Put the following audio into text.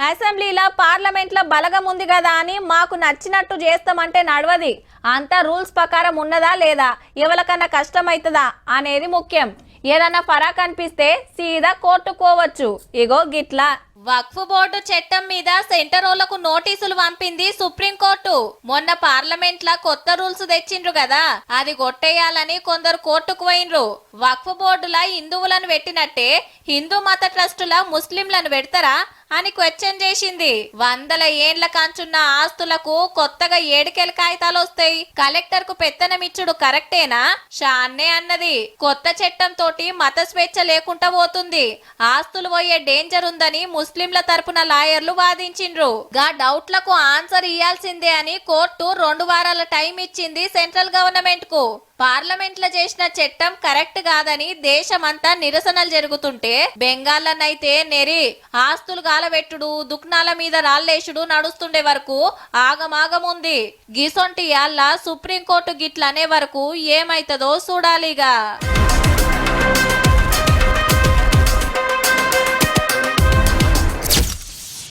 అసెంబ్లీలో పార్లమెంట్లో బలగం ఉంది కదా అని మాకు నచ్చినట్టు చేస్తామంటే నడవది. అంతా రూల్స్ ప్రకారం ఉన్నదా లేదా, ఎవరికన్నా కష్టమవుతుందా అనేది ముఖ్యం. ఏదన్నా ఫరాక్ అనిపిస్తే సీదా కోర్టుకోవచ్చు. ఇగో గిట్లా వక్ఫ్ బోర్డు చట్టం మీద సెంటరోళ్లకు నోటీసులు పంపింది సుప్రీంకోర్టు. మొన్న పార్లమెంట్ లా కొత్త రూల్స్ తెచ్చిండ్రు కదా, అది కొట్టేయాలని కొందరు కోర్టుకు పోయినరు. వక్ఫ్ బోర్డులా హిందువులను పెట్టినట్టే హిందూ మత ట్రస్టుల ముస్లింలను పెడతారా అని క్వశ్చన్ చేసింది. వందల ఏండ్ల కాంచున్న ఆస్తులకు కొత్తగా ఏడుకెల కాగితాలు వస్తాయి. కలెక్టర్ కు పెత్తనమిచ్చుడు కరెక్టేనా? షాన్నే అన్నది. కొత్త చట్టం తోటి మత స్వేచ్ఛ లేకుండా పోతుంది, ఆస్తులు పోయే డేంజర్ ఉందని ముస్లింల తరపున లాయర్లు వాదించిండ్రు. గా డౌట్లకు ఆన్సర్ ఇయ్యాల్సిందే అని కోర్టు 2 వారాల టైం ఇచ్చింది సెంట్రల్ గవర్నమెంట్ కు. పార్లమెంట్ లో చేసిన చట్టం కరెక్ట్ కాదని దేశమంతా నిరసనలు జరుగుతుంటే బెంగాల్లోనైతే నెరి ఆస్తులు గాలబెట్టుడు, దుక్నాల మీద రాళ్లేసుడు నడుస్తుండే వరకు ఆగమాగముంది. గిసొంటి యాళ్ళ సుప్రీంకోర్టు గిట్లనే వరకు ఏమైతుందో చూడాలిగా.